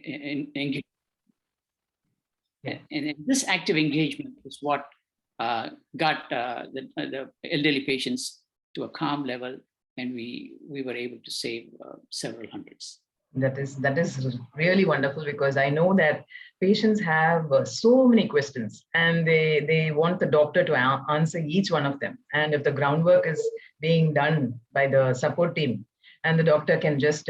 engagement. And this active engagement is what got the elderly patients to a calm level, and we were able to save several hundreds. That is really wonderful, because I know that patients have so many questions and they want the doctor to answer each one of them. And if the groundwork is being done by the support team and the doctor can just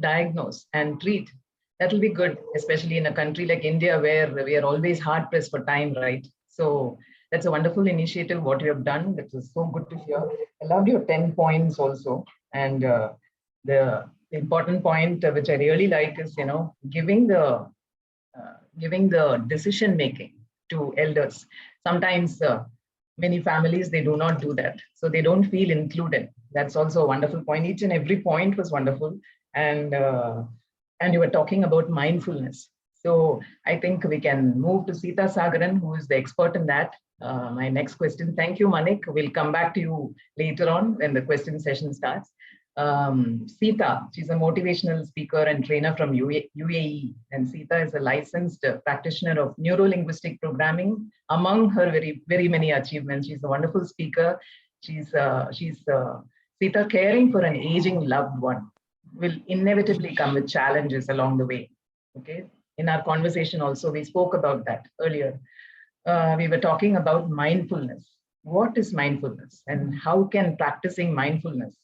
diagnose and treat, that will be good, especially in a country like India where we are always hard pressed for time, right? So that's a wonderful initiative what you have done. That is so good to hear. I loved your 10 points also. And the important point which I really like is, giving the decision making to elders. Sometimes many families, they do not do that, so they don't feel included. That's also a wonderful point. Each and every point was wonderful, and you were talking about mindfulness. So I think we can move to Sita Sagaran, who is the expert in that. My next question. Thank you, Manik. We'll come back to you later on when the question session starts. Sita, she's a motivational speaker and trainer from UAE, and Sita is a licensed practitioner of neuro-linguistic programming. Among her very many achievements, she's a wonderful speaker. Sita, caring for an aging loved one will inevitably come with challenges along the way. Okay, in our conversation also we spoke about that earlier. We were talking about mindfulness. What is mindfulness, and how can practicing mindfulness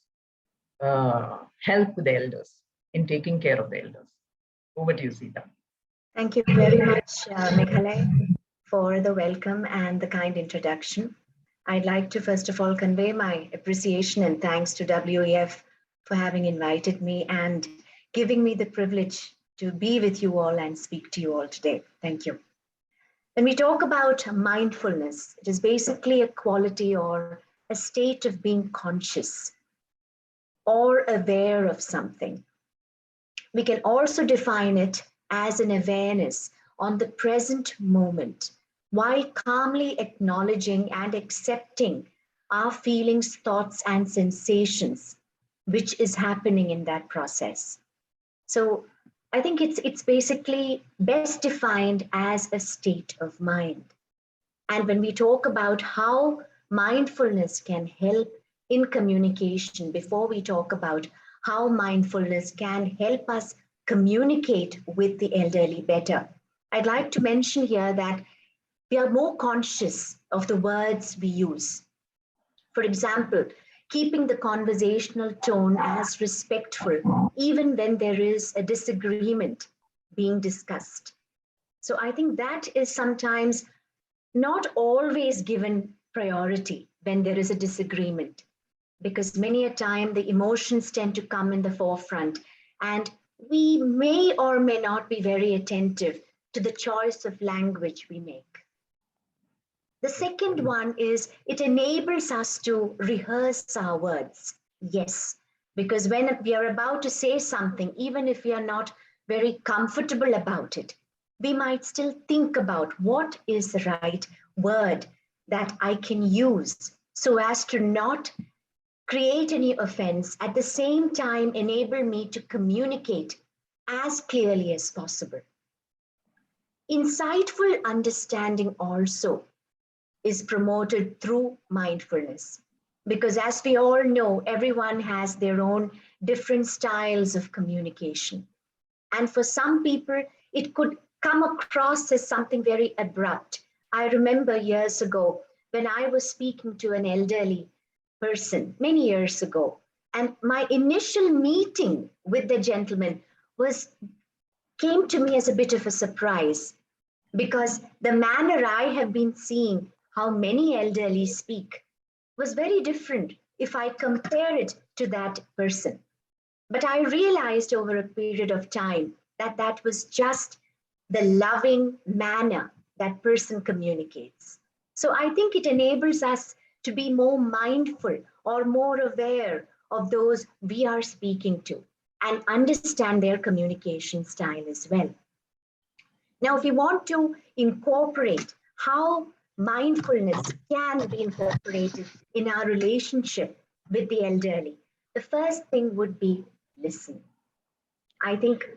help the elders in taking care of the elders? Over to you, Sita. Thank you very much, Meghalaya, for the welcome and the kind introduction. I'd like to first of all convey my appreciation and thanks to WEF for having invited me and giving me the privilege to be with you all and speak to you all today. Thank you. When we talk about mindfulness, it is basically a quality or a state of being conscious or aware of something. We can also define it as an awareness on the present moment, while calmly acknowledging and accepting our feelings, thoughts, and sensations, which is happening in that process. So I think it's basically best defined as a state of mind. And when we talk about how mindfulness can help in communication, before we talk about how mindfulness can help us communicate with the elderly better, I'd like to mention here that we are more conscious of the words we use. For example, keeping the conversational tone as respectful, even when there is a disagreement being discussed. So I think that is sometimes not always given priority when there is a disagreement, because many a time the emotions tend to come in the forefront, and we may or may not be very attentive to the choice of language we make. The second one is it enables us to rehearse our words. Yes, because when we are about to say something, even if we are not very comfortable about it, we might still think about what is the right word that I can use so as to not create any offense, at the same time enable me to communicate as clearly as possible. Insightful understanding also is promoted through mindfulness, because as we all know, everyone has their own different styles of communication. And for some people, it could come across as something very abrupt. I remember years ago when I was speaking to an elderly person many years ago, and my initial meeting with the gentleman came to me as a bit of a surprise, because the manner I have been seeing how many elderly speak was very different if I compare it to that person. But I realized over a period of time that that was just the loving manner that person communicates. So I think it enables us to be more mindful or more aware of those we are speaking to and understand their communication style as well. Now, if we want to incorporate how mindfulness can be incorporated in our relationship with the elderly, the first thing would be listen. I think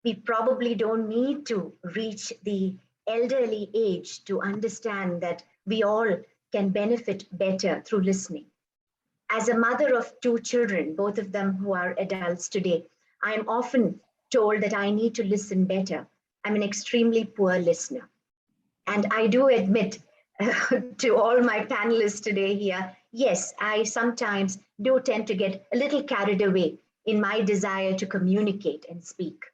we probably don't need to reach the elderly age to understand that we all can benefit better through listening. As a mother of two children, both of them who are adults today, I am often told that I need to listen better. I'm an extremely poor listener. And I do admit to all my panelists today here, yes, I sometimes do tend to get a little carried away in my desire to communicate and speak.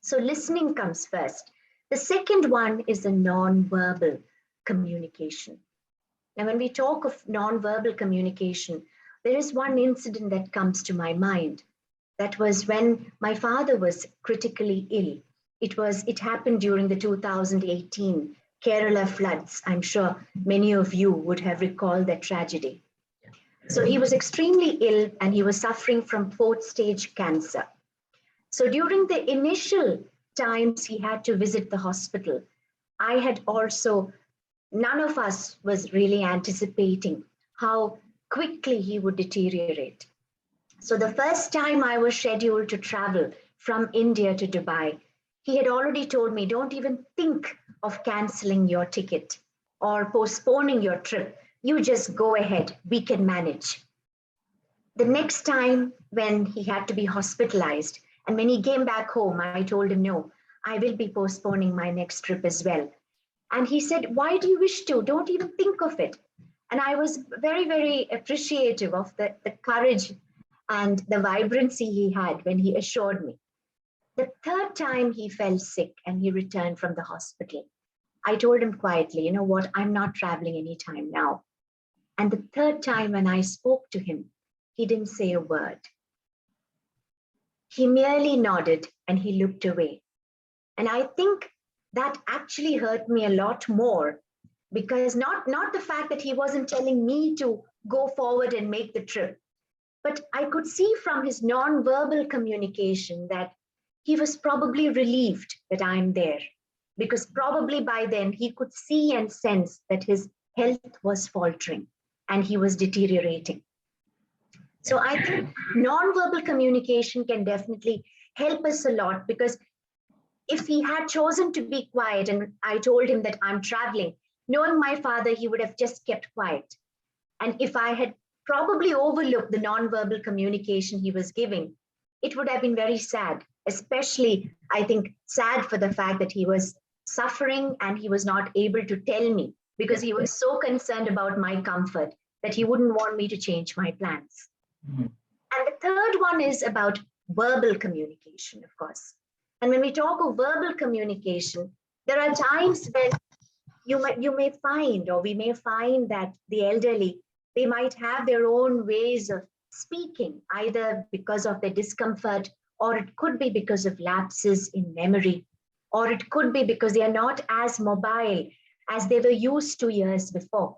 So listening comes first. The second one is the non-verbal communication. Now, when we talk of non-verbal communication, there is one incident that comes to my mind. That was when my father was critically ill. It happened during the 2018 Kerala floods. I'm sure many of you would have recalled that tragedy. So he was extremely ill and he was suffering from 4th stage cancer. So during the initial times he had to visit the hospital, I had also, none of us was really anticipating how quickly he would deteriorate. So the first time I was scheduled to travel from India to Dubai, he had already told me, don't even think of canceling your ticket or postponing your trip. You just go ahead, we can manage. The next time when he had to be hospitalized, and when he came back home, I told him, no, I will be postponing my next trip as well. And he said, why do you wish to? Don't even think of it. And I was very, very appreciative of the courage and the vibrancy he had when he assured me. The third time he fell sick and he returned from the hospital, I told him quietly, you know what, I'm not traveling anytime now. And the third time when I spoke to him, he didn't say a word. He merely nodded and he looked away. And I think that actually hurt me a lot more, because not the fact that he wasn't telling me to go forward and make the trip, but I could see from his non-verbal communication that he was probably relieved that I'm there, because probably by then he could see and sense that his health was faltering and he was deteriorating. So I think non-verbal communication can definitely help us a lot, because if he had chosen to be quiet and I told him that I'm traveling, knowing my father, he would have just kept quiet. And if I had probably overlooked the non-verbal communication he was giving, it would have been very sad, especially, I think, sad for the fact that he was suffering and he was not able to tell me because he was so concerned about my comfort that he wouldn't want me to change my plans. Mm-hmm. And the third one is about verbal communication, of course. And when we talk of verbal communication, there are times when you may find, or we may find, that the elderly, they might have their own ways of speaking, either because of their discomfort, or it could be because of lapses in memory, or it could be because they are not as mobile as they were used to years before.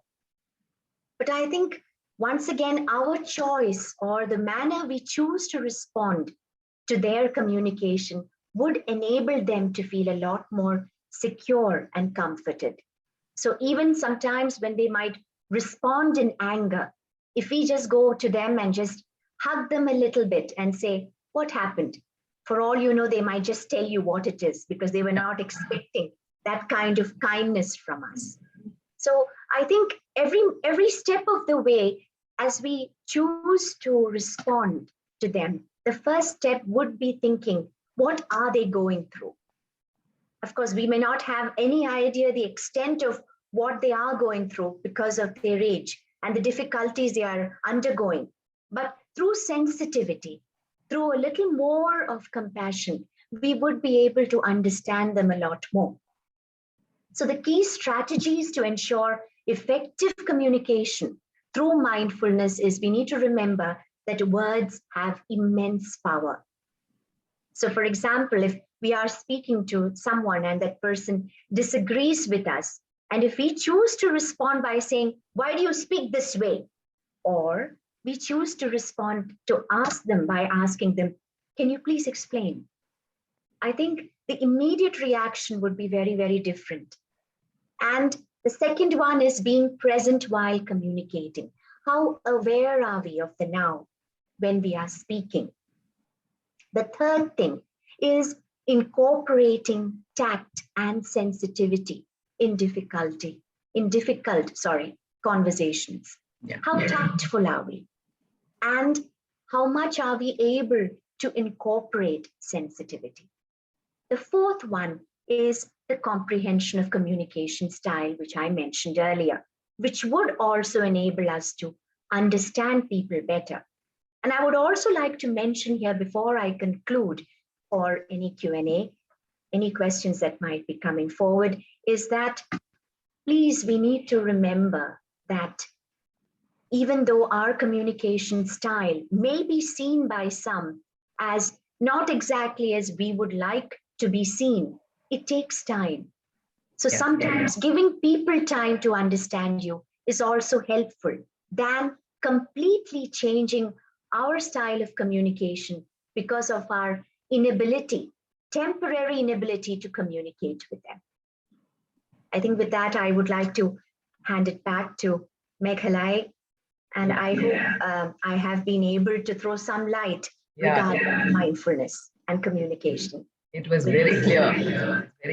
But I think, once again, our choice or the manner we choose to respond to their communication would enable them to feel a lot more secure and comforted. So even sometimes when they might respond in anger, if we just go to them and just hug them a little bit and say, what happened? For all you know, they might just tell you what it is, because they were not expecting that kind of kindness from us. So I think every step of the way, as we choose to respond to them, the first step would be thinking, what are they going through? Of course, we may not have any idea the extent of what they are going through because of their age and the difficulties they are undergoing. But through sensitivity, through a little more of compassion, we would be able to understand them a lot more. So the key strategies to ensure effective communication through mindfulness is we need to remember that words have immense power. So for example, if we are speaking to someone and that person disagrees with us, and if we choose to respond by saying, why do you speak this way? Or we choose to respond to ask them by asking them, can you please explain? I think the immediate reaction would be very, very different. And the second one is being present while communicating. How aware are we of the now when we are speaking? The third thing is incorporating tact and sensitivity in difficult conversations. Yeah. How tactful are we? And how much are we able to incorporate sensitivity? The fourth one is the comprehension of communication style, which I mentioned earlier, which would also enable us to understand people better. And I would also like to mention here before I conclude for any Q&A, any questions that might be coming forward, is that please, we need to remember that even though our communication style may be seen by some as not exactly as we would like to be seen, it takes time. So sometimes giving people time to understand you is also helpful than completely changing our style of communication because of our inability, temporary inability to communicate with them. I think with that, I would like to hand it back to Meghalai, and I hope I have been able to throw some light regarding mindfulness and communication. It was very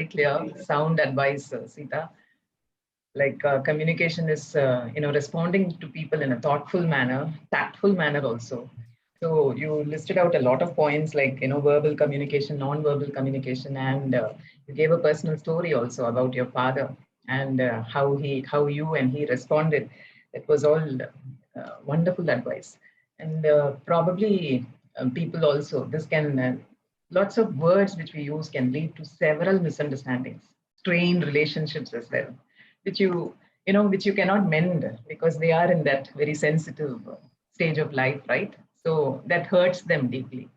clear, sound advice, Sita. Like communication is, responding to people in a thoughtful manner, tactful manner also. So you listed out a lot of points like, verbal communication, non-verbal communication, and you gave a personal story also about your father and how you and he responded. It was all wonderful advice. And probably people also, this can, lots of words which we use can lead to several misunderstandings, strained relationships as well, which which you cannot mend because they are in that very sensitive stage of life, right? So that hurts them deeply.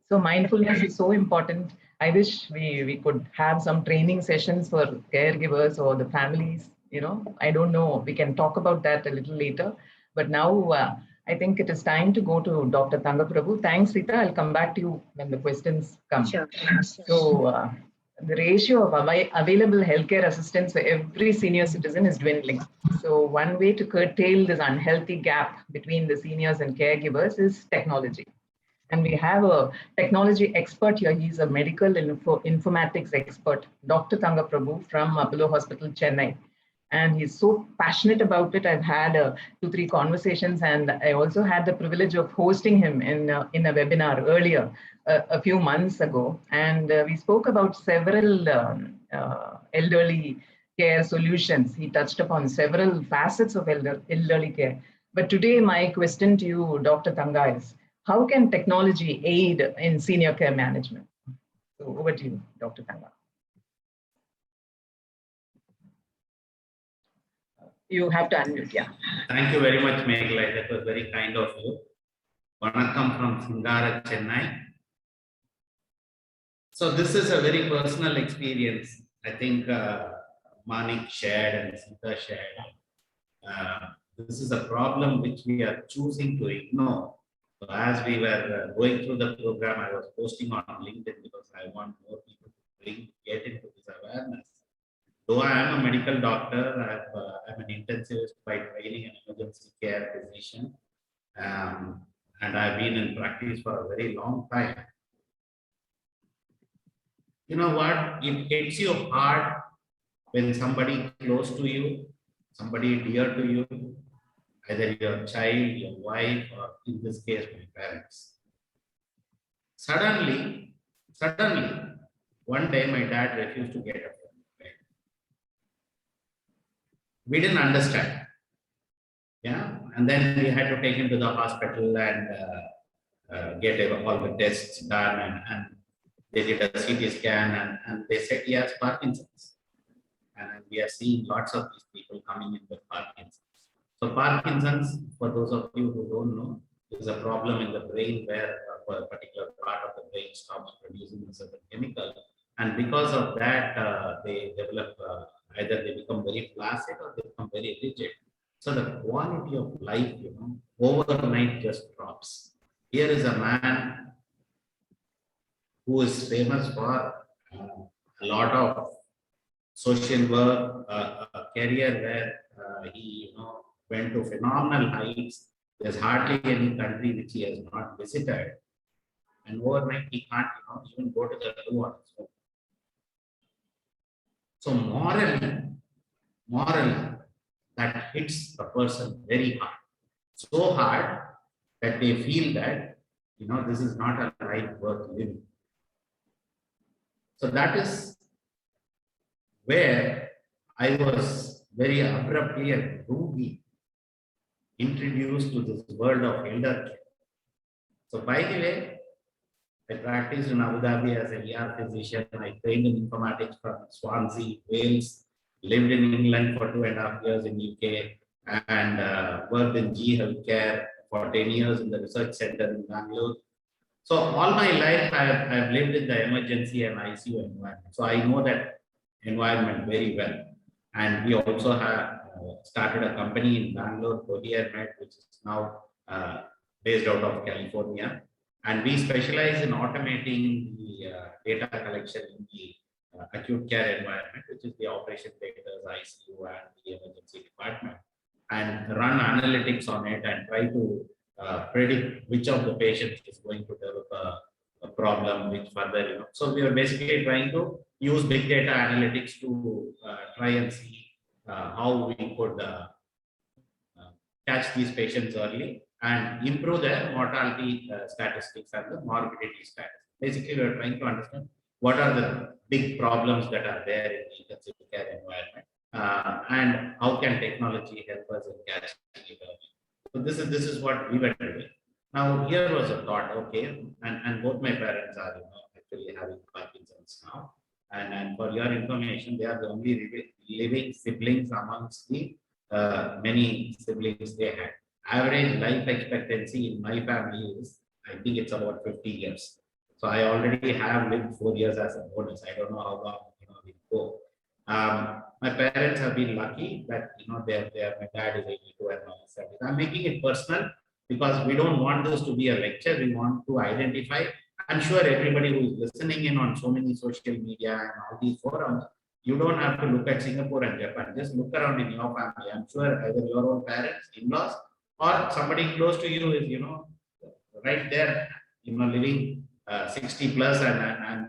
So mindfulness is so important. I wish we could have some training sessions for caregivers or the families. I don't know. We can talk about that a little later. But now I think it is time to go to Dr. Tangaprabhu. Thanks, Sita. I'll come back to you when the questions come. Sure. So the ratio of available healthcare assistance for every senior citizen is dwindling. So one way to curtail this unhealthy gap between the seniors and caregivers is technology. And we have a technology expert here. He's a medical informatics expert, Dr. Tangaprabhu from Apollo Hospital, Chennai. And he's so passionate about it. I've had 2-3 conversations, and I also had the privilege of hosting him in a webinar earlier, a few months ago. And we spoke about several elderly care solutions. He touched upon several facets of elderly care. But today, my question to you, Dr. Tanga, is how can technology aid in senior care management? So over to you, Dr. Tanga. You have to unmute, yeah. Thank you very much, Meghalai. That was very kind of you. Vanakkam from Singara, Chennai. So this is a very personal experience. I think Manik shared and Sita shared. This is a problem which we are choosing to ignore. So as we were going through the program, I was posting on LinkedIn because I want more people to get into this awareness. Though I am a medical doctor, I'm an intensivist by training and emergency care physician, and I've been in practice for a very long time. You know what? It hits you hard when somebody close to you, somebody dear to you, either your child, your wife, or in this case, my parents. Suddenly, one day my dad refused to get up. We didn't understand. Yeah, and then we had to take him to the hospital and get all the tests done, and they did a CT scan, and they said he has Parkinson's. And we are seeing lots of these people coming in with Parkinson's. So Parkinson's, for those of you who don't know, is a problem in the brain where a particular part of the brain stops producing a certain chemical, and because of that, they develop. Either they become very flaccid or they become very rigid. So the quality of life, overnight just drops. Here is a man who is famous for a lot of social work, a career where he, went to phenomenal heights. There's hardly any country which he has not visited. and overnight he can't, even go to the loo on his own. So morally, that hits a person very hard, so hard that they feel that, this is not a life worth living. So that is where I was very abruptly and rudely introduced to this world of elder care. So by the way, I practiced in Abu Dhabi as a ER physician. I trained in informatics from Swansea, Wales, lived in England for 2.5 years in UK, and worked in G Healthcare for 10 years in the research center in Bangalore. So all my life, I have lived in the emergency and ICU environment. So I know that environment very well. And we also have started a company in Bangalore, Courier Med, which is now based out of California. And we specialize in automating the data collection in the acute care environment, which is the operation theaters, ICU, and the emergency department, and run analytics on it and try to predict which of the patients is going to develop a problem, which further, So we are basically trying to use big data analytics to try and see how we could catch these patients early and improve their mortality statistics and the morbidity statistics. Basically, we are trying to understand what are the big problems that are there in the intensive care environment, and how can technology help us in catching it early. So this is what we were doing. Now here was a thought, okay, and both my parents are actually having Parkinson's now, and for your information, they are the only living siblings amongst the many siblings they had. Average life expectancy in my family is, I think it's about 50 years. So I already have lived 4 years as a bonus. I don't know how long we go. My parents have been lucky that my dad is 82 and my 70. I'm making it personal because we don't want this to be a lecture. We want to identify. I'm sure everybody who is listening in on so many social media and all these forums, you don't have to look at Singapore and Japan. Just look around in your family. I'm sure either your own parents, in-laws, or somebody close to you is right there, living 60 plus and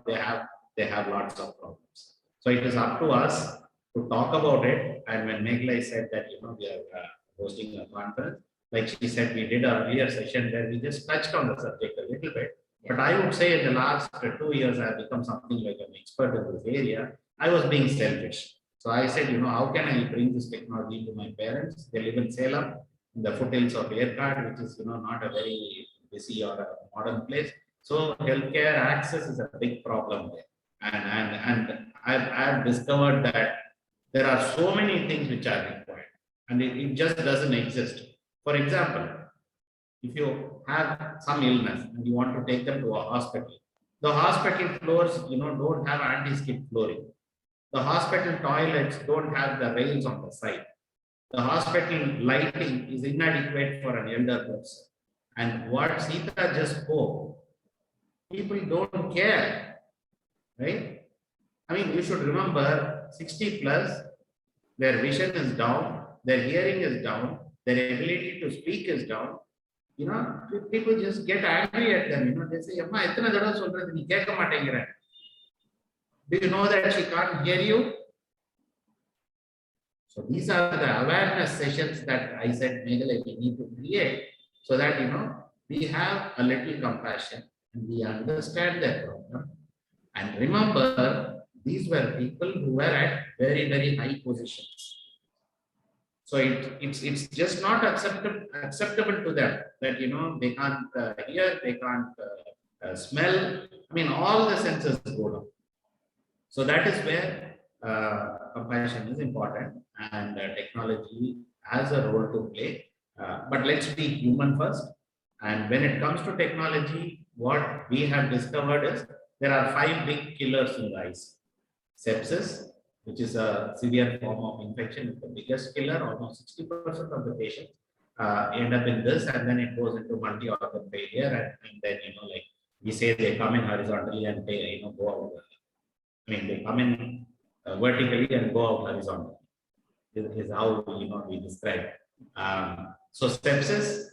they have lots of problems. So it is up to us to talk about it. And when Meghalai said that we are hosting a conference, like she said, we did an earlier session where we just touched on the subject a little bit. But I would say in the last 2 years, I have become something like an expert in this area. I was being selfish. So I said, how can I bring this technology to my parents? They live in Salem, in the foothills of Aircard, which is not a very busy or a modern place. So healthcare access is a big problem there. And I've discovered that there are so many things which are required, and it just doesn't exist. For example, if you have some illness and you want to take them to a hospital, the hospital floors, don't have anti-skid flooring. The hospital toilets don't have the rails on the side. The hospital lighting is inadequate for an elder person. And what Sita just spoke, people don't care, right? I mean, you should remember 60 plus, their vision is down, their hearing is down, their ability to speak is down. People just get angry at them. They say, Amma, itna dada solradhu nee kekka matengura. Do you know that she can't hear you? So these are the awareness sessions that I said, Meghalai, we need to create so that, we have a little compassion and we understand their problem. And remember, these were people who were at very, very high positions. So it's just not acceptable to them that, they can't hear, they can't smell. I mean, all the senses go down. So that is where compassion is important, and technology has a role to play. But let's be human first. And when it comes to technology, what we have discovered is there are 5 big killers in the eyes. Sepsis, which is a severe form of infection, is the biggest killer. Almost 60% of the patients end up in this, and then it goes into multi-organ failure, and then like we say, they come in horizontally and they go out. I mean, they come in vertically and go out horizontally. This is how we describe. So sepsis,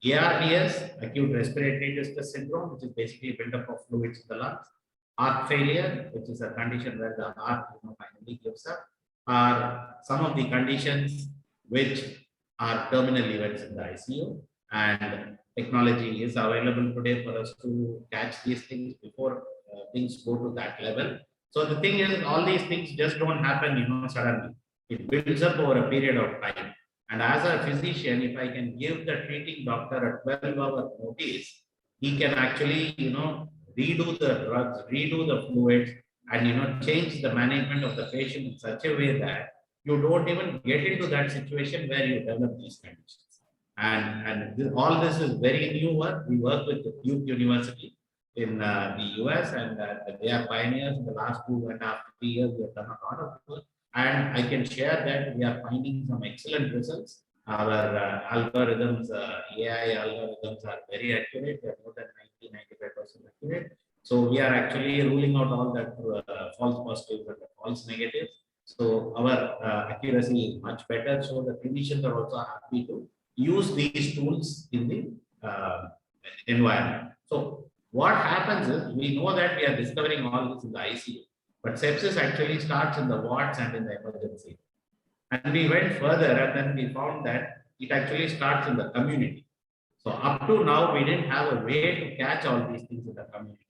ARDS, acute respiratory distress syndrome, which is basically buildup of fluids in the lungs. Heart failure, which is a condition where the heart finally gives up, are some of the conditions which are terminal events in the ICU. And technology is available today for us to catch these things before things go to that level. So the thing is, all these things just don't happen, suddenly. It builds up over a period of time. And as a physician, if I can give the treating doctor a 12-hour notice, he can actually, redo the drugs, redo the fluids, and change the management of the patient in such a way that you don't even get into that situation where you develop these conditions. And all this is very new work. We work with the Duke University in the US, and they are pioneers. In the last 2.5 to 3 years, we have done a lot of work. And I can share that we are finding some excellent results. Our algorithms, AI algorithms are very accurate. They are more than 90-95% accurate. So we are actually ruling out all that false positives and false negatives. So our accuracy is much better. So the clinicians are also happy to use these tools in the environment. So what happens is, we know that we are discovering all this in the ICU, but sepsis actually starts in the wards and in the emergency. And we went further, and then we found that it actually starts in the community. So up to now, we didn't have a way to catch all these things in the community.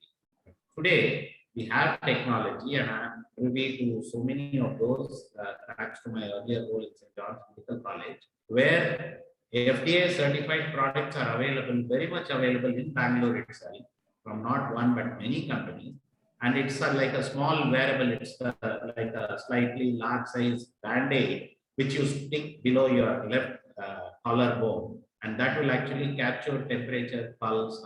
Today, we have technology, and I'm privy to so many of those, thanks to my earlier role in St. John's Medical College, where FDA certified products are available, very much available in Bangalore itself, from not one but many companies. And it's like a small wearable, it's like a slightly large size band-aid, which you stick below your left collarbone, and that will actually capture temperature, pulse,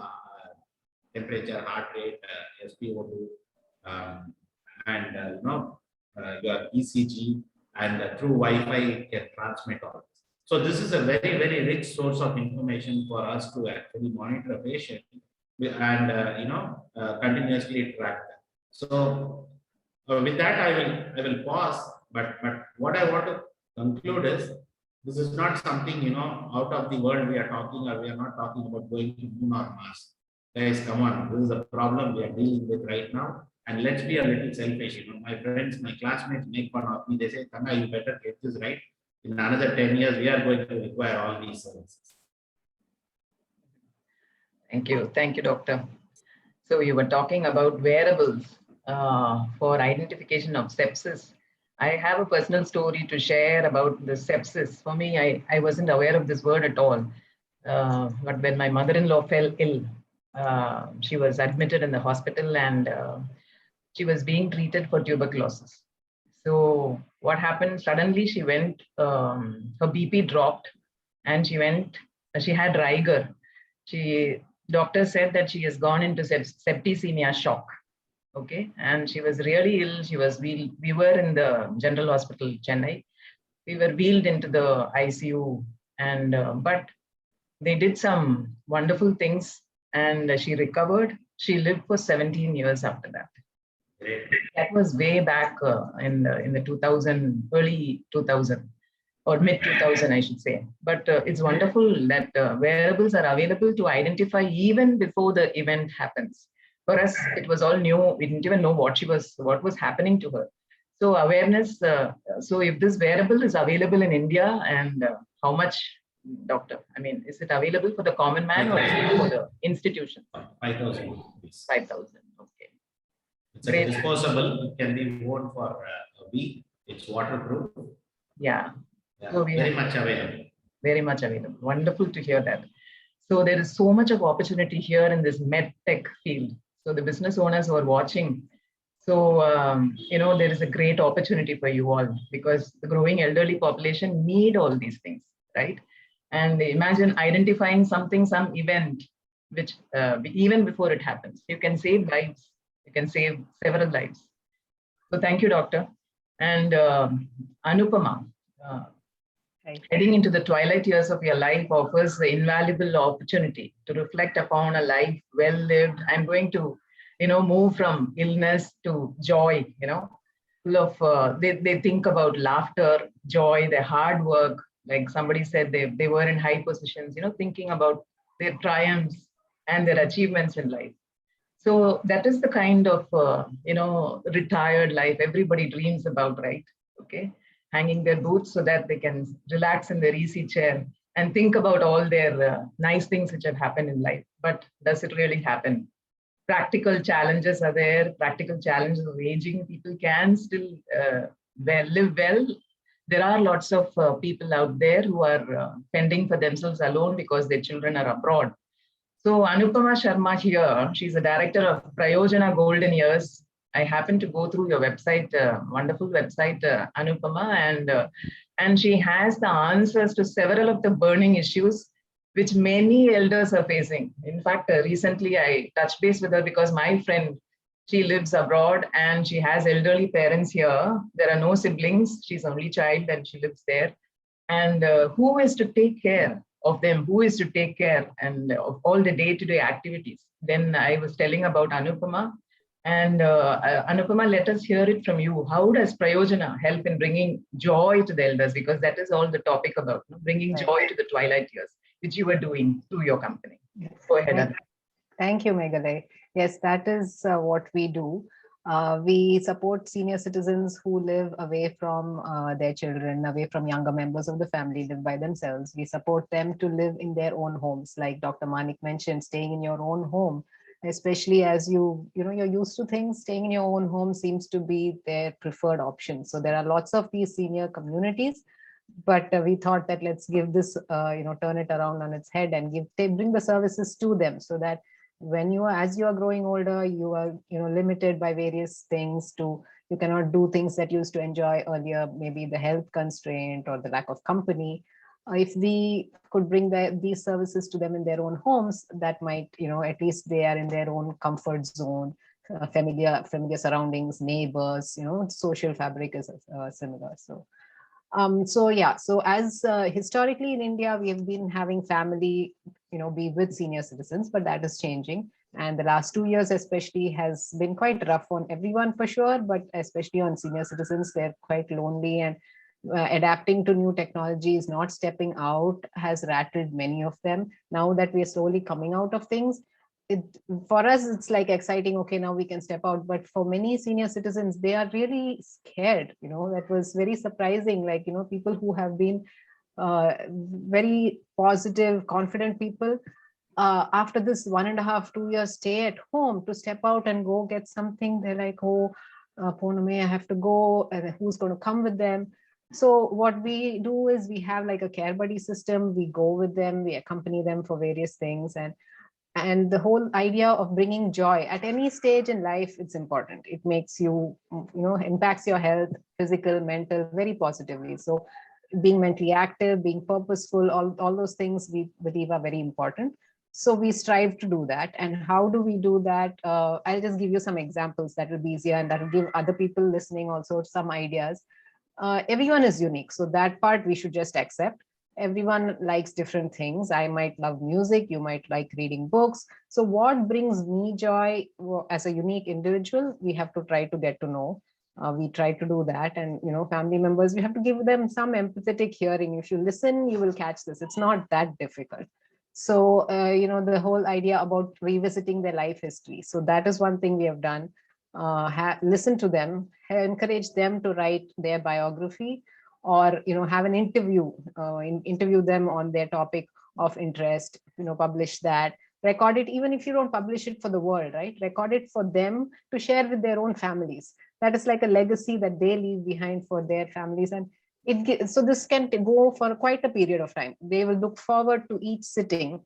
temperature, heart rate, SpO2, and your ECG, and through Wi-Fi it can transmit all this. So this is a very, very rich source of information for us to actually monitor a patient and continuously track them. So with that, I will pause. But what I want to conclude is, this is not something out of the world we are talking, or we are not talking about going to Moon or Mars. Guys, come on, this is a problem we are dealing with right now. And let's be a little selfish. My friends, my classmates make fun of me. They say, Kanga, you better get this right. In another 10 years, we are going to require all these services. Thank you, doctor. So you were talking about wearables for identification of sepsis. I have a personal story to share about the sepsis. For me, I wasn't aware of this word at all. But when my mother-in-law fell ill, she was admitted in the hospital, and she was being treated for tuberculosis. So what happened? Suddenly she went, her BP dropped, and she had rigor. Doctor said that she has gone into septicemia shock. Okay, and she was really ill. We were in the General Hospital, Chennai. We were wheeled into the ICU, and but they did some wonderful things, and she recovered. She lived for 17 years after that. That was way back in the 2000, early 2000 or mid 2000, I should say. But it's wonderful that wearables are available to identify even before the event happens. For us, it was all new. We didn't even know what was happening to her. So awareness. So if this wearable is available in India, and how much, doctor? I mean, is it available for the common man or is it for the institution? 5,000. 5,000. Okay. It's a disposable. It can be worn for a week. It's waterproof. Yeah. So very much available. Very much available. Wonderful to hear that. So there is so much of opportunity here in this med tech field. So the business owners who are watching, so there is a great opportunity for you all, because the growing elderly population need all these things, right? And imagine identifying some event, which even before it happens, you can save lives. You can save several lives. So thank you, doctor. And Anupama, heading into the twilight years of your life offers the invaluable opportunity to reflect upon a life well lived. I'm going to, move from illness to joy, full of, they think about laughter, joy, their hard work. Like somebody said, they were in high positions, thinking about their triumphs, and their achievements in life. So that is the kind of, retired life everybody dreams about, right? Okay. Hanging their boots so that they can relax in their easy chair and think about all their nice things which have happened in life. But does it really happen? Practical challenges are there, practical challenges of aging. People can still live well. There are lots of people out there who are fending for themselves alone because their children are abroad. So Anupama Sharma here, she's a director of Prayojana Golden Years. I happened to go through your website, wonderful website, Anupama, and she has the answers to several of the burning issues which many elders are facing. In fact, recently I touched base with her because my friend, she lives abroad and she has elderly parents here. There are no siblings. She's only child and she lives there. And who is to take care of them? Who is to take care and of all the day-to-day activities? Then I was telling about Anupama. And Anupama, let us hear it from you. How does Prayojana help in bringing joy to the elders? Because that is all the topic about, bringing joy to the twilight years, which you are doing through your company. Go ahead. Thank you, Meghalay. Yes, that is what we do. We support senior citizens who live away from their children, away from younger members of the family, live by themselves. We support them to live in their own homes. Like Dr. Manik mentioned, staying in your own home, especially as you're used to things, staying in your own home seems to be their preferred option. So there are lots of these senior communities, but we thought that let's give this, turn it around on its head and bring the services to them so that as you are growing older, you are limited by various things. You cannot do things that you used to enjoy earlier, maybe the health constraint or the lack of company. If we could bring these services to them in their own homes, that might, at least they are in their own comfort zone, familiar surroundings, neighbors, social fabric is similar. So as historically in India, we have been having family, be with senior citizens, but that is changing. And the last 2 years especially has been quite rough on everyone for sure, but especially on senior citizens, they're quite lonely, and adapting to new technologies, not stepping out has rattled many of them. Now that we're slowly coming out of things, for us, it's like exciting. Okay, now we can step out. But for many senior citizens, they are really scared. That was very surprising. Like, people who have been very positive, confident people, after this 1.5, 2 years stay at home, to step out and go get something, they're like, oh, Pooname, I have to go. And who's going to come with them? So what we do is we have like a care buddy system. We go with them, we accompany them for various things. And the whole idea of bringing joy at any stage in life, it's important. It makes you, impacts your health, physical, mental, very positively. So being mentally active, being purposeful, all those things we believe are very important. So we strive to do that. And how do we do that? I'll just give you some examples that will be easier, and that will give other people listening also some ideas. Everyone is unique. So that part we should just accept. Everyone likes different things. I might love music, you might like reading books. So what brings me joy as a unique individual, we have to try to get to know. We try to do that. And, family members, we have to give them some empathetic hearing. If you listen, you will catch this. It's not that difficult. So, the whole idea about revisiting their life history. So that is one thing we have done. Listen to them, encourage them to write their biography, or have an interview, interview them on their topic of interest, publish that, record it. Even if you don't publish it for the world, right, record it for them to share with their own families. That is like a legacy that they leave behind for their families. And so this can go for quite a period of time. They will look forward to each sitting,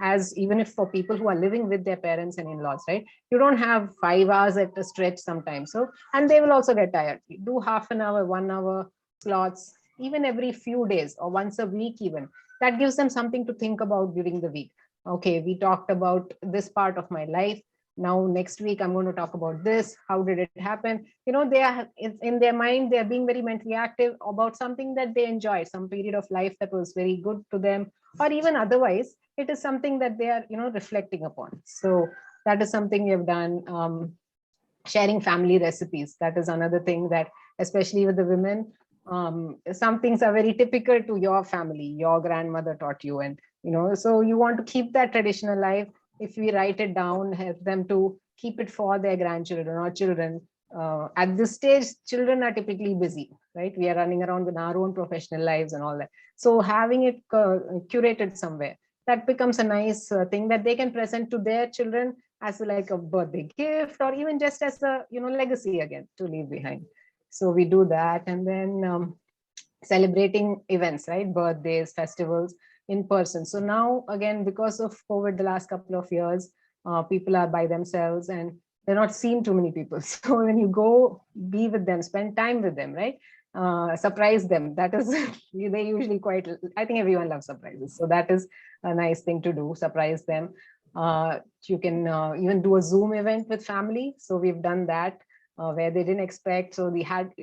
as even if for people who are living with their parents and in-laws, right? You don't have 5 hours at a stretch sometimes. So, and they will also get tired. You do half an hour, 1 hour slots, even every few days or once a week even. That gives them something to think about during the week. Okay, we talked about this part of my life. Now next week, I'm going to talk about this. How did it happen? They are in their mind, they're being very mentally active about something that they enjoy, some period of life that was very good to them, or even otherwise, it is something that they are, reflecting upon. So that is something we have done. Sharing family recipes. That is another thing that, especially with the women, some things are very typical to your family. Your grandmother taught you, and So you want to keep that tradition alive. If we write it down, help them to keep it for their grandchildren or children. At this stage, children are typically busy, right? We are running around with our own professional lives and all that. So having it curated somewhere, that becomes a nice thing that they can present to their children as like a birthday gift, or even just as a legacy again to leave behind. So we do that. And then celebrating events, right? Birthdays, festivals in person. So now again, because of COVID, the last couple of years, people are by themselves and they're not seeing too many people. So when you go be with them, spend time with them, right? Surprise them. That is, they usually quite, I think everyone loves surprises. So that is a nice thing to do, surprise them. You can even do a Zoom event with family. So we've done that. Where they didn't expect. So we had,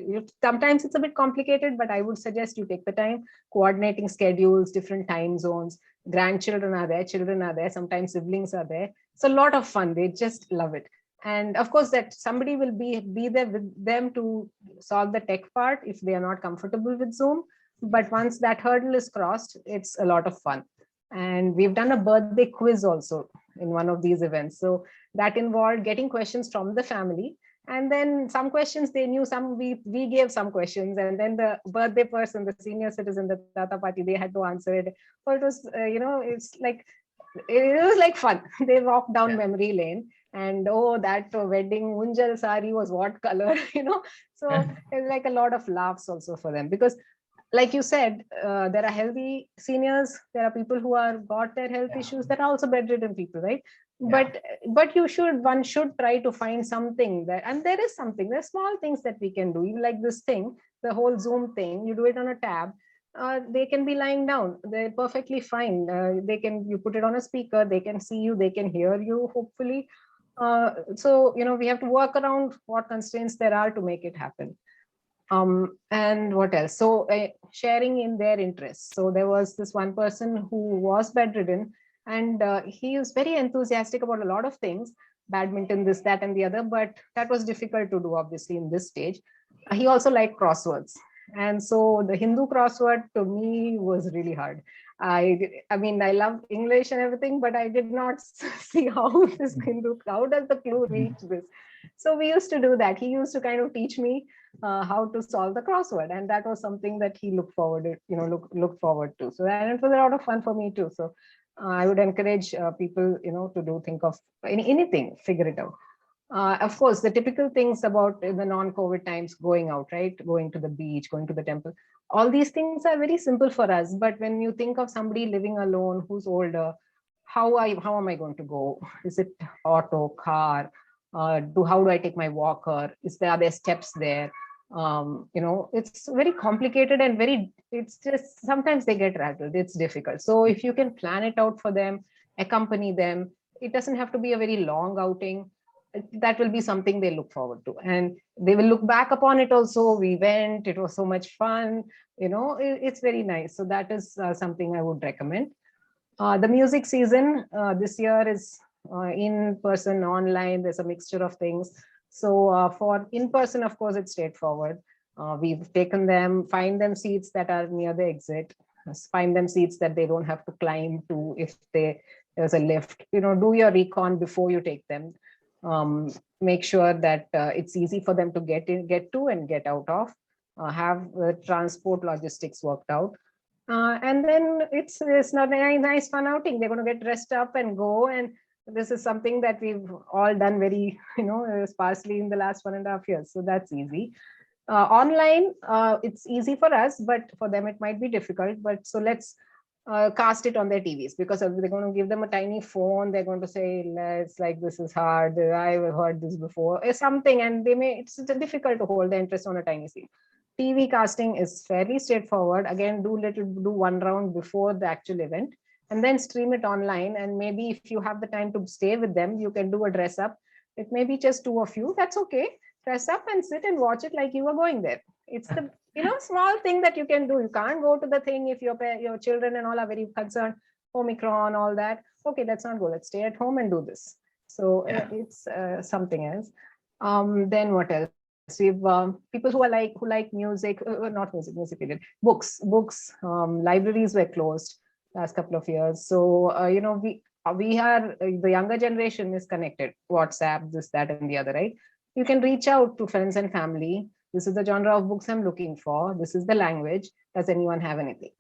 sometimes it's a bit complicated, but I would suggest you take the time, coordinating schedules, different time zones, grandchildren are there, children are there, sometimes siblings are there. It's a lot of fun. They just love it. And of course that somebody will be there with them to solve the tech part if they are not comfortable with Zoom. But once that hurdle is crossed, it's a lot of fun. And we've done a birthday quiz also in one of these events. So that involved getting questions from the family. And then some questions they knew, some we gave some questions, and then the birthday person, the senior citizen, the Tata party, they had to answer it. So it was, it was like fun. They walked down memory lane, and that wedding unjal sari was what color, So it's like a lot of laughs also for them, because like you said, there are healthy seniors, there are people who are got their health issues, there are also bedridden people, right? But one should try to find something that, and there's small things that we can do, even like this thing, the whole Zoom thing, you do it on a tab. They can be lying down, they're perfectly fine. You put it on a speaker, they can see you, they can hear you, hopefully. So we have to work around what constraints there are to make it happen. And what else? So sharing in their interests. So there was this one person who was bedridden, and he was very enthusiastic about a lot of things, badminton, this, that, and the other, but that was difficult to do, obviously, in this stage. He also liked crosswords. And so the Hindu crossword to me was really hard. I mean, I love English and everything, but I did not see how how does the clue reach this? So we used to do that. He used to kind of teach me how to solve the crossword, and that was something that he looked forward to. So, and it was a lot of fun for me too. So I would encourage people, to think of anything, figure it out. Of course, the typical things about the non-COVID times, going out, right? Going to the beach, going to the temple. All these things are very simple for us. But when you think of somebody living alone who's older, how am I going to go? Is it auto, car? How do I take my walker? Are there steps there? It's very complicated and it's just, sometimes they get rattled. It's difficult. So if you can plan it out for them, accompany them, it doesn't have to be a very long outing. That will be something they look forward to, and they will look back upon it also. We went, it was so much fun, it's very nice. So that is something I would recommend. The music season this year is in person, online, there's a mixture of things. So for in person, of course, it's straightforward. We've taken them, find them seats that are near the exit, find them seats that they don't have to climb to if there's a lift. Do your recon before you take them. Make sure that it's easy for them to get to and get out of. Have transport logistics worked out. And then it's not a nice fun outing. They're going to get dressed up and go. And this is something that we've all done very, sparsely in the last 1.5 years. So that's easy. Online, it's easy for us, but for them it might be difficult. But so let's cast it on their TVs, because they're going to give them a tiny phone. They're going to say, it's like, this is hard. I've heard this before, or something. And it's difficult to hold the interest on a tiny screen. TV casting is fairly straightforward. Again, do one round before the actual event, and then stream it online. And maybe if you have the time to stay with them, you can do a dress up. It may be just 2 of you. That's okay. Dress up and sit and watch it like you were going there. It's the small thing that you can do. You can't go to the thing if your children and all are very concerned. Omicron, all that. Okay, let's not go. Let's stay at home and do this. So it's something else. Then what else? We've people who like music, not music period, books. Libraries were closed. last couple of years. So, we are, the younger generation is connected, WhatsApp, this, that, and the other, right? You can reach out to friends and family. This is the genre of books I'm looking for. This is the language. Does anyone have anything?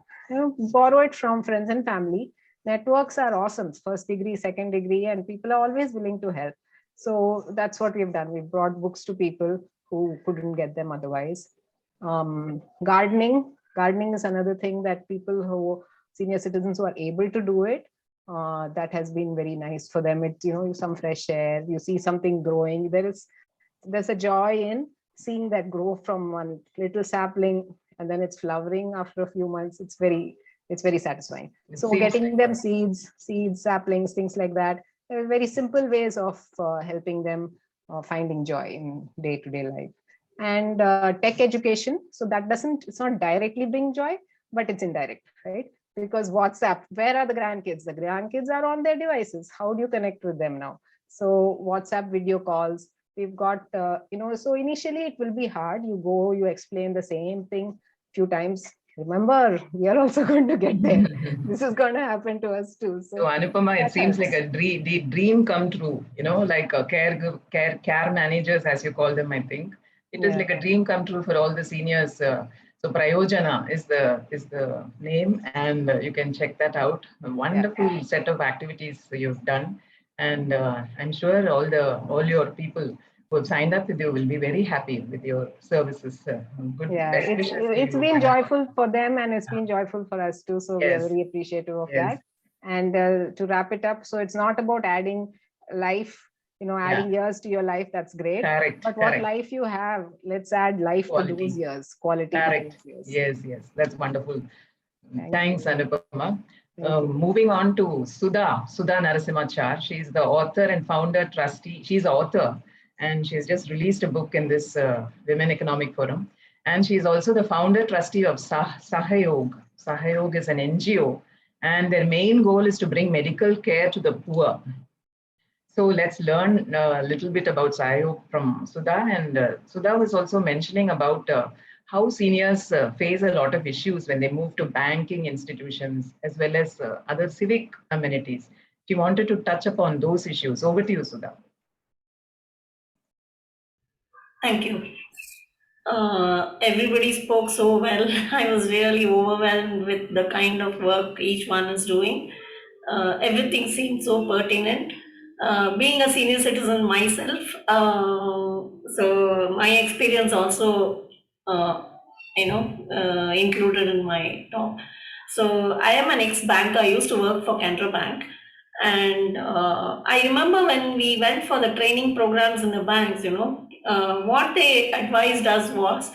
Borrow it from friends and family. Networks are awesome, first degree, second degree, and people are always willing to help. So that's what we've done. We've brought books to people who couldn't get them otherwise. Gardening is another thing that people who, senior citizens who are able to do it, that has been very nice for them. It, some fresh air, you see something growing. There's a joy in seeing that grow from one little sapling and then it's flowering after a few months. It's very satisfying. So getting them seeds, saplings, things like that. There are very simple ways of helping them finding joy in day-to-day life. And tech education. So that it's not directly bring joy, but it's indirect, right? Because WhatsApp, where are the grandkids? The grandkids are on their devices. How do you connect with them now? So WhatsApp video calls, we've got, so initially it will be hard. You explain the same thing a few times. Remember, we are also going to get there. This is going to happen to us too. So Anupama, it seems like a dream come true, like care managers, as you call them, I think. It is like a dream come true for all the seniors. So Prayojana is the name, and you can check that out. A wonderful set of activities you've done. And I'm sure all your people who have signed up with you will be very happy with your services. Good. It's been joyful for them, and it's been joyful for us too. So we are very appreciative of that. And to wrap it up, so it's not about adding life, adding years to your life. That's great. But what life you have, let's add life to those years, quality. Years. Yes, that's wonderful. Thanks, Anupama. Moving on to Sudha Narasimhachar. She's the author and founder trustee. She's an author, and she's just released a book in this Women Economic Forum. And she's also the founder trustee of Sahayog. Sahayog is an NGO, and their main goal is to bring medical care to the poor. So let's learn a little bit about Sahayog from Sudha. And Sudha was also mentioning about how seniors face a lot of issues when they move to banking institutions as well as other civic amenities. She wanted to touch upon those issues. Over to you, Sudha. Thank you. Everybody spoke so well. I was really overwhelmed with the kind of work each one is doing. Everything seemed so pertinent. Being a senior citizen myself, so my experience also, included in my talk. So I am an ex-banker. I used to work for Canara Bank. And I remember when we went for the training programs in the banks, what they advised us was,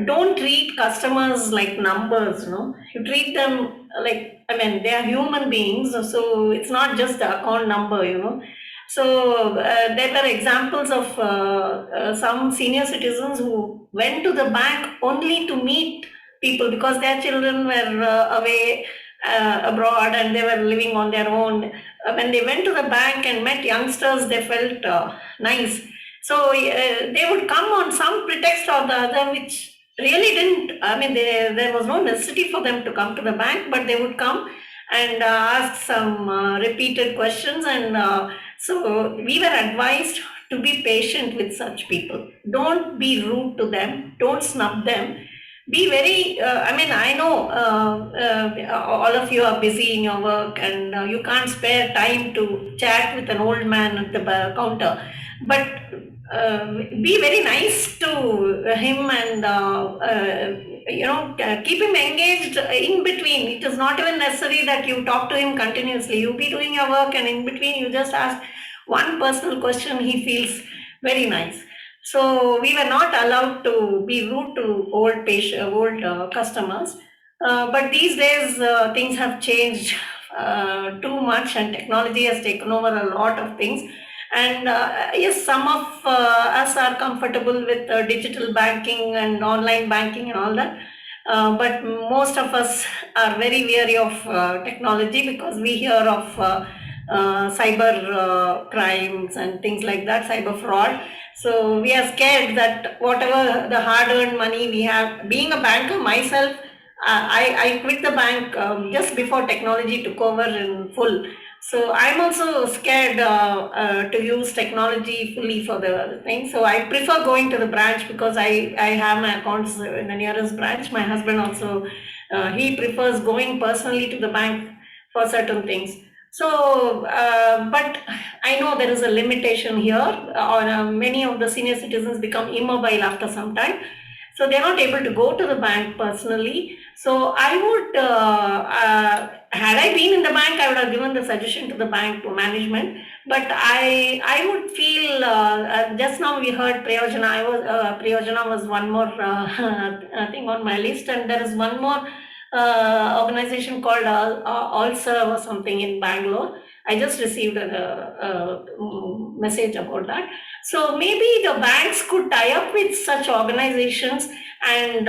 don't treat customers like numbers, you treat them like, they are human beings, so it's not just the account number, So there were examples of some senior citizens who went to the bank only to meet people because their children were away abroad and they were living on their own. When they went to the bank and met youngsters, they felt nice. So they would come on some pretext or the other, which really didn't, there was no necessity for them to come to the bank, but they would come and ask some repeated questions. And so we were advised to be patient with such people. Don't be rude to them. Don't snub them. Be very, I know all of you are busy in your work and you can't spare time to chat with an old man at the counter. But be very nice to him and, keep him engaged in between. It is not even necessary that you talk to him continuously. You be doing your work and in between you just ask one personal question. He feels very nice. So we were not allowed to be rude to old customers. But these days things have changed too much and technology has taken over a lot of things. And yes, some of us are comfortable with digital banking and online banking and all that. But most of us are very wary of technology because we hear of cyber crimes and things like that, cyber fraud. So we are scared that whatever the hard-earned money we have, being a banker myself, I quit the bank just before technology took over in full. So I'm also scared to use technology fully for the thing. So I prefer going to the branch because I have my accounts in the nearest branch. My husband also, he prefers going personally to the bank for certain things. So, but I know there is a limitation here. Many of the senior citizens become immobile after some time. So they're not able to go to the bank personally. So I would, had I been in the bank, I would have given the suggestion to the bank to management. But I would feel, just now we heard Priyojana, Priyojana was one more thing on my list, and there is one more organization called All-Serve or something in Bangalore. I just received a message about that. So maybe the banks could tie up with such organizations and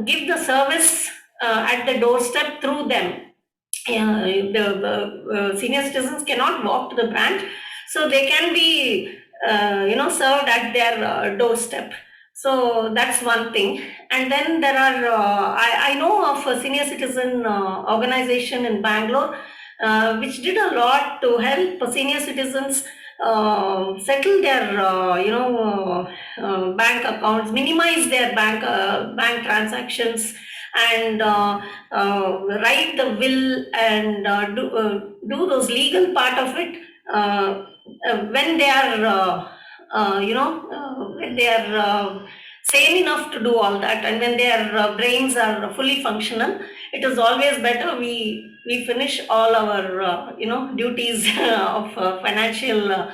give the service at the doorstep through them. The senior citizens cannot walk to the branch, so they can be served at their doorstep. So that's one thing. And then there are I know of a senior citizen organization in Bangalore which did a lot to help senior citizens settle their bank accounts, minimize their bank transactions, and write the will and do those legal part of it when they are when they are sane enough to do all that, and when their brains are fully functional. It is always better we finish all our duties of financial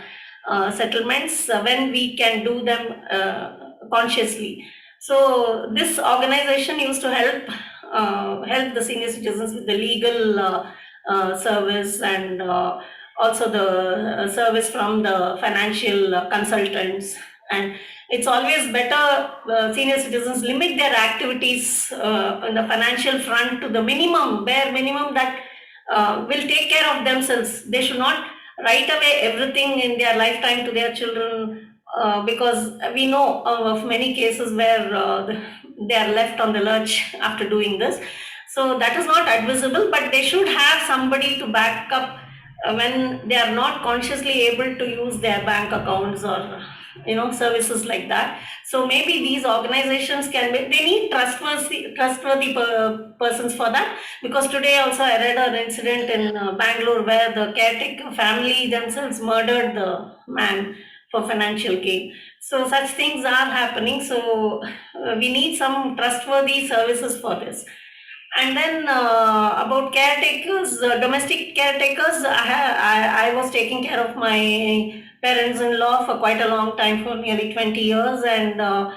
settlements when we can do them consciously. So this organization used to help the senior citizens with the legal service, and also the service from the financial consultants. And it's always better senior citizens limit their activities on the financial front to the bare minimum that will take care of themselves. They should not right away everything in their lifetime to their children, because we know of many cases where they are left on the lurch after doing this. So that is not advisable, but they should have somebody to back up when they are not consciously able to use their bank accounts or services like that. So maybe these organizations they need trustworthy persons for that, because today also I read an incident in Bangalore where the caretaker family themselves murdered the man for financial gain. So such things are happening. So we need some trustworthy services for this. And then about caretakers, domestic caretakers, I was taking care of my parents-in-law for quite a long time, for nearly 20 years. And now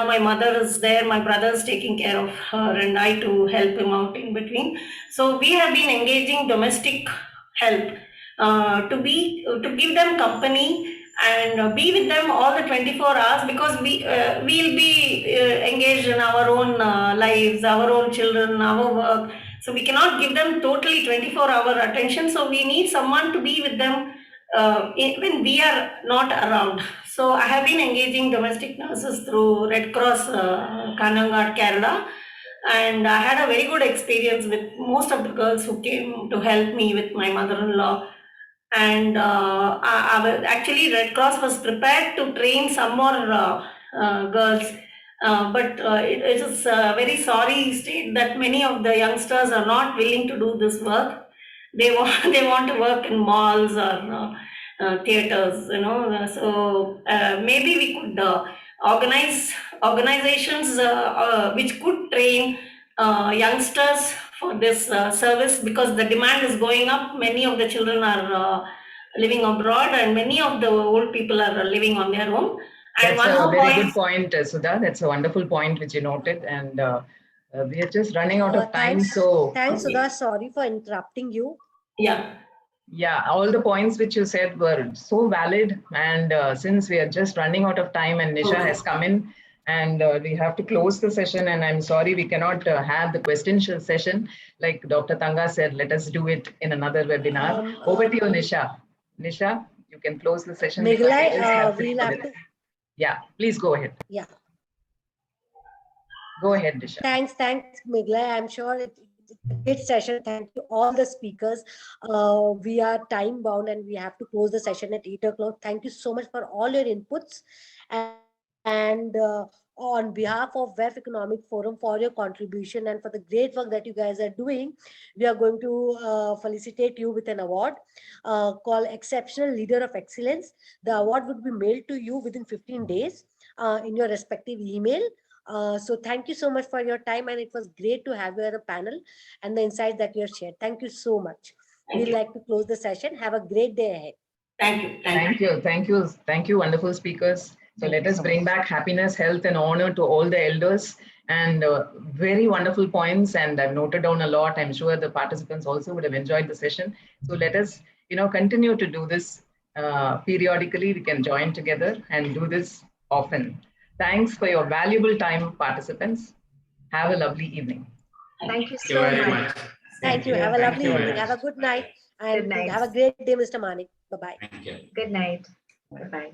my mother is there, my brother is taking care of her, and I to help him out in between. So we have been engaging domestic help to give them company and be with them all the 24 hours, because we'll be engaged in our own lives, our own children, our work. So we cannot give them totally 24-hour attention. So we need someone to be with them when we are not around. So I have been engaging domestic nurses through Red Cross Kanangad, Kerala. And I had a very good experience with most of the girls who came to help me with my mother-in-law. And actually Red Cross was prepared to train some more girls, but it is a very sorry state that many of the youngsters are not willing to do this work. They want to work in malls or theaters, so maybe we could organize organizations which could train youngsters for this service, because the demand is going up. Many of the children are living abroad, and many of the old people are living on their own. And that's a very good point, Sudha. That's a wonderful point which you noted, and we are just running out of time. Thanks, Sudha. Sorry for interrupting you. Yeah, all the points which you said were so valid, and since we are just running out of time, and Nisha has come in, and we have to close the session, and I'm sorry we cannot have the question session. Like Dr. Tanga said, let us do it in another webinar. Over to you, Nisha. Nisha, you can close the session. Meghalai, we'll have to... Yeah, please go ahead. Yeah. Go ahead, Disha. Thanks, Megla. I'm sure it's a great session. Thank you, all the speakers. We are time bound and we have to close the session at 8 o'clock. Thank you so much for all your inputs. And on behalf of WEF Economic Forum for your contribution and for the great work that you guys are doing, we are going to felicitate you with an award called Exceptional Leader of Excellence. The award would be mailed to you within 15 days in your respective email. So thank you so much for your time, and it was great to have you on a panel and the insights that you have shared. Thank you so much. Thank We'd you. like to close the session. Have a great day ahead. Thank you. Thank you, wonderful speakers. So Thank let you us so bring much. back happiness, health, and honor to all the elders. And very wonderful points. And I've noted down a lot. I'm sure the participants also would have enjoyed the session. So let us, continue to do this periodically. We can join together and do this often. Thanks for your valuable time, participants. Have a lovely evening. Thank you Thank you so very much. much. Thank you. Have a Thank lovely you. evening. Have a good night. And Good night. have a great day, Mr. Manik. Bye-bye. Thank you. Good night. Bye-bye.